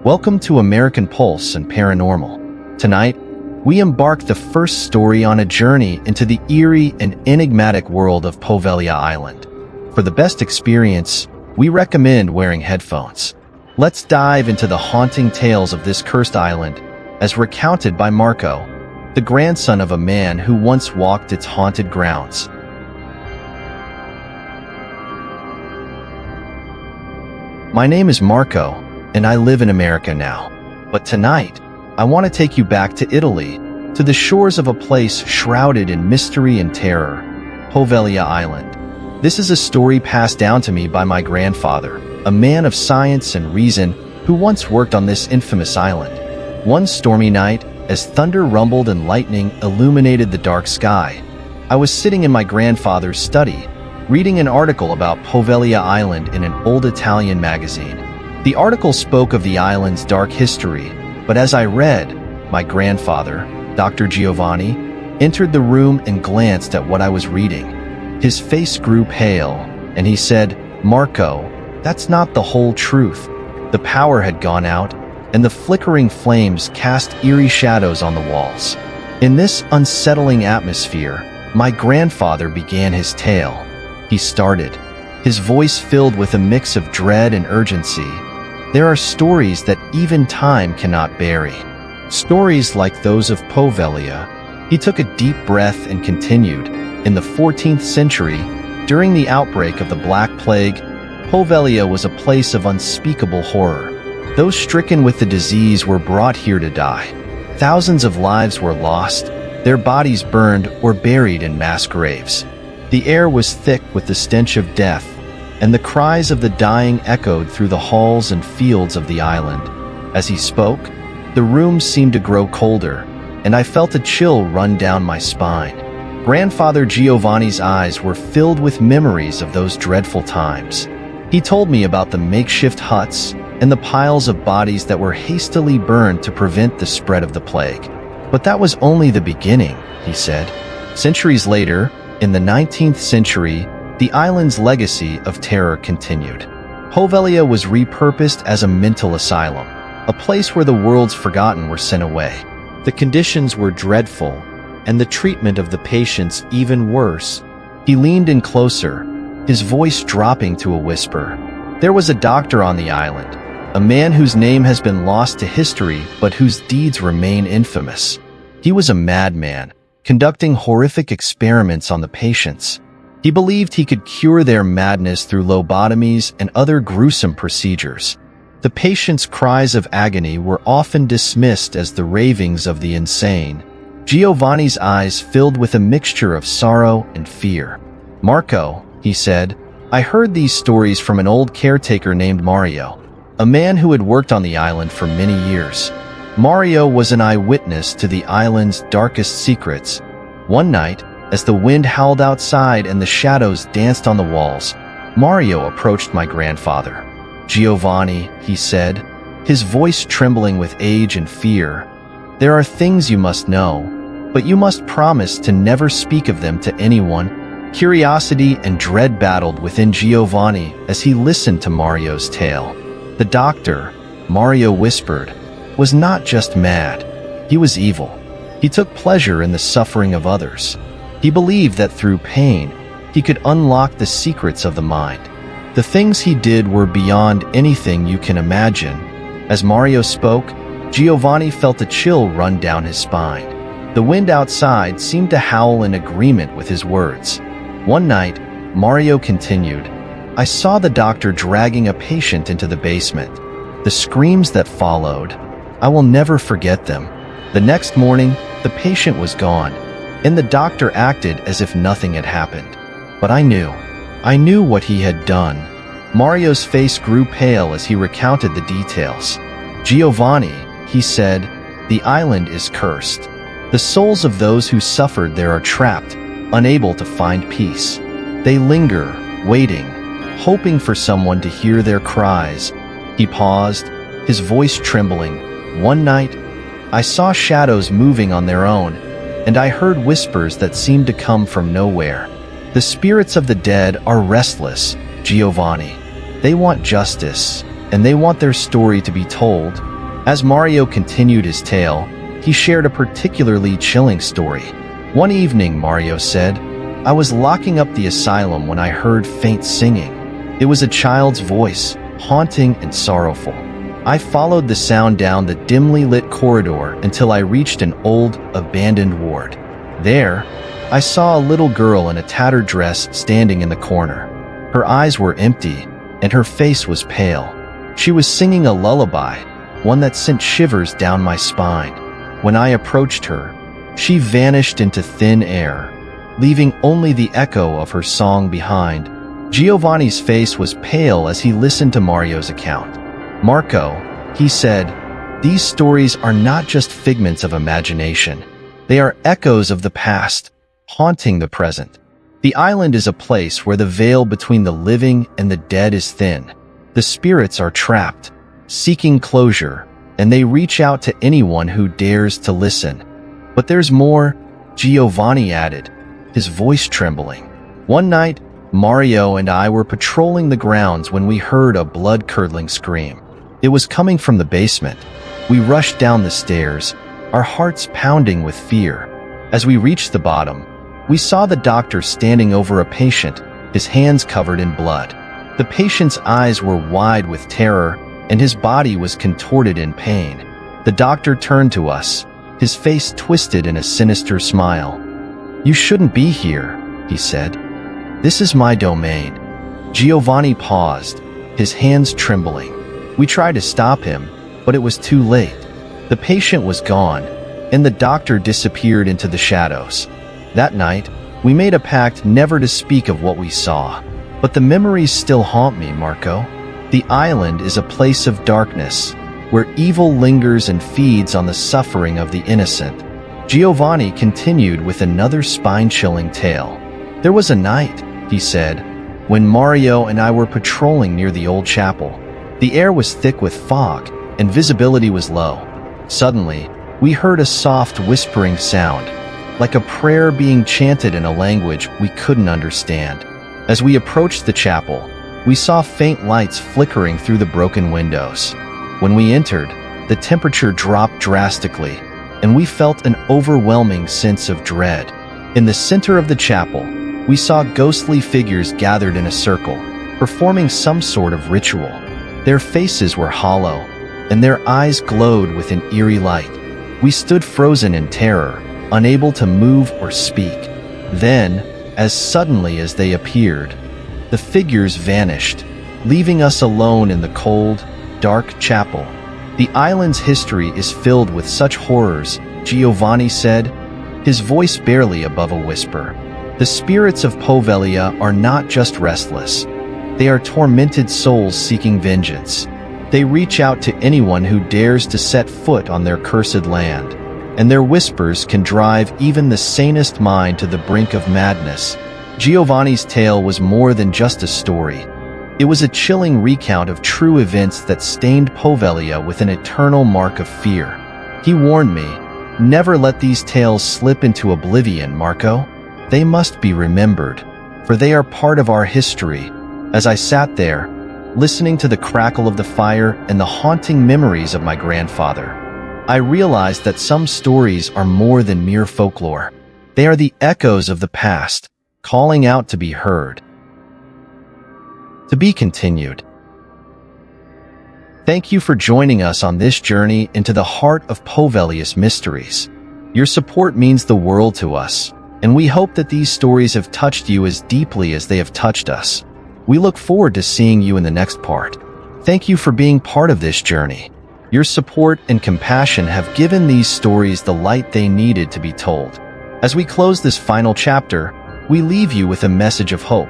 Welcome to American Pulse and Paranormal. Tonight, we embark the first story on a journey into the eerie and enigmatic world of Poveglia Island. For the best experience, we recommend wearing headphones. Let's dive into the haunting tales of this cursed island, as recounted by Marco, the grandson of a man who once walked its haunted grounds. My name is Marco, and I live in America now. But tonight, I want to take you back to Italy, to the shores of a place shrouded in mystery and terror, Poveglia Island. This is a story passed down to me by my grandfather, a man of science and reason who once worked on this infamous island. One stormy night, as thunder rumbled and lightning illuminated the dark sky, I was sitting in my grandfather's study, reading an article about Poveglia Island in an old Italian magazine. The article spoke of the island's dark history, but as I read, my grandfather, Dr. Giovanni, entered the room and glanced at what I was reading. His face grew pale, and he said, "Marco, that's not the whole truth. The power had gone out, and the flickering flames cast eerie shadows on the walls." In this unsettling atmosphere, my grandfather began his tale. He started, his voice filled with a mix of dread and urgency. There are stories that even time cannot bury. Stories like those of Poveglia. He took a deep breath and continued. In the 14th century, during the outbreak of the Black Plague, Poveglia was a place of unspeakable horror. Those stricken with the disease were brought here to die. Thousands of lives were lost, their bodies burned or buried in mass graves. The air was thick with the stench of death, and the cries of the dying echoed through the halls and fields of the island. As he spoke, the room seemed to grow colder, and I felt a chill run down my spine. Grandfather Giovanni's eyes were filled with memories of those dreadful times. He told me about the makeshift huts and the piles of bodies that were hastily burned to prevent the spread of the plague. But that was only the beginning, he said. Centuries later, in the 19th century, the island's legacy of terror continued. Poveglia was repurposed as a mental asylum, a place where the world's forgotten were sent away. The conditions were dreadful, and the treatment of the patients even worse. He leaned in closer, his voice dropping to a whisper. There was a doctor on the island, a man whose name has been lost to history but whose deeds remain infamous. He was a madman, conducting horrific experiments on the patients. He believed he could cure their madness through lobotomies and other gruesome procedures. The patients' cries of agony were often dismissed as the ravings of the insane. Giovanni's eyes filled with a mixture of sorrow and fear. "Marco," he said, "I heard these stories from an old caretaker named Mario, a man who had worked on the island for many years. Mario was an eyewitness to the island's darkest secrets. One night, as the wind howled outside and the shadows danced on the walls, Mario approached my grandfather. 'Giovanni,' he said, his voice trembling with age and fear, 'there are things you must know, but you must promise to never speak of them to anyone.' Curiosity and dread battled within Giovanni as he listened to Mario's tale. The doctor, Mario whispered, was not just mad, he was evil. He took pleasure in the suffering of others. He believed that through pain, he could unlock the secrets of the mind. The things he did were beyond anything you can imagine." As Mario spoke, Giovanni felt a chill run down his spine. The wind outside seemed to howl in agreement with his words. One night, Mario continued, "I saw the doctor dragging a patient into the basement. The screams that followed, I will never forget them. The next morning, the patient was gone, and the doctor acted as if nothing had happened. But I knew what he had done." Mario's face grew pale as he recounted the details. "Giovanni," he said, "the island is cursed. The souls of those who suffered there are trapped, unable to find peace. They linger, waiting, hoping for someone to hear their cries." He paused, his voice trembling. "One night, I saw shadows moving on their own, and I heard whispers that seemed to come from nowhere. The spirits of the dead are restless, Giovanni. They want justice, and they want their story to be told. As Mario continued his tale, he shared a particularly chilling story. One evening, Mario said, I was locking up the asylum when I heard faint singing. It was a child's voice, haunting and sorrowful. I followed the sound down the dimly lit corridor until I reached an old, abandoned ward. There, I saw a little girl in a tattered dress standing in the corner. Her eyes were empty, and her face was pale. She was singing a lullaby, one that sent shivers down my spine. When I approached her, she vanished into thin air, leaving only the echo of her song behind. Giovanni's face was pale as he listened to Mario's account. Marco, he said, these stories are not just figments of imagination. They are echoes of the past, haunting the present. The island is a place where the veil between the living and the dead is thin. The spirits are trapped, seeking closure, and they reach out to anyone who dares to listen. But there's more, Giovanni added, his voice trembling. One night, Mario and I were patrolling the grounds when we heard a blood-curdling scream. It was coming from the basement. We rushed down the stairs, our hearts pounding with fear. As we reached the bottom, we saw the doctor standing over a patient, his hands covered in blood. The patient's eyes were wide with terror, and his body was contorted in pain. The doctor turned to us, his face twisted in a sinister smile. You shouldn't be here, he said. This is my domain. Giovanni paused, his hands trembling. We tried to stop him, but it was too late. The patient was gone, and the doctor disappeared into the shadows. That night, we made a pact never to speak of what we saw. But the memories still haunt me, Marco. The island is a place of darkness, where evil lingers and feeds on the suffering of the innocent. Giovanni continued with another spine-chilling tale. There was a night, he said, when Mario and I were patrolling near the old chapel. The air was thick with fog, and visibility was low. Suddenly, we heard a soft whispering sound, like a prayer being chanted in a language we couldn't understand. As we approached the chapel, we saw faint lights flickering through the broken windows. When we entered, the temperature dropped drastically, and we felt an overwhelming sense of dread. In the center of the chapel, we saw ghostly figures gathered in a circle, performing some sort of ritual. Their faces were hollow, and their eyes glowed with an eerie light. We stood frozen in terror, unable to move or speak. Then, as suddenly as they appeared, the figures vanished, leaving us alone in the cold, dark chapel. The island's history is filled with such horrors, Giovanni said, his voice barely above a whisper. The spirits of Poveglia are not just restless. They are tormented souls seeking vengeance. They reach out to anyone who dares to set foot on their cursed land, and their whispers can drive even the sanest mind to the brink of madness. Giovanni's tale was more than just a story. It was a chilling recount of true events that stained Poveglia with an eternal mark of fear. He warned me, never let these tales slip into oblivion, Marco. They must be remembered, for they are part of our history. As I sat there, listening to the crackle of the fire and the haunting memories of my grandfather, I realized that some stories are more than mere folklore. They are the echoes of the past, calling out to be heard. To be continued. Thank you for joining us on this journey into the heart of Poveglia's mysteries. Your support means the world to us, and we hope that these stories have touched you as deeply as they have touched us. We look forward to seeing you in the next part. Thank you for being part of this journey. Your support and compassion have given these stories the light they needed to be told. As we close this final chapter, we leave you with a message of hope.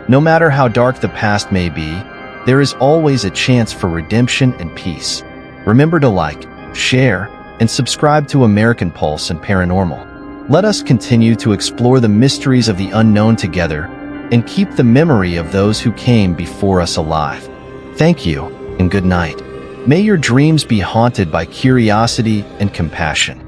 No matter how dark the past may be, there is always a chance for redemption and peace. Remember to like, share, and subscribe to American Pulse and Paranormal. Let us continue to explore the mysteries of the unknown together and keep the memory of those who came before us alive. Thank you, and good night. May your dreams be haunted by curiosity and compassion.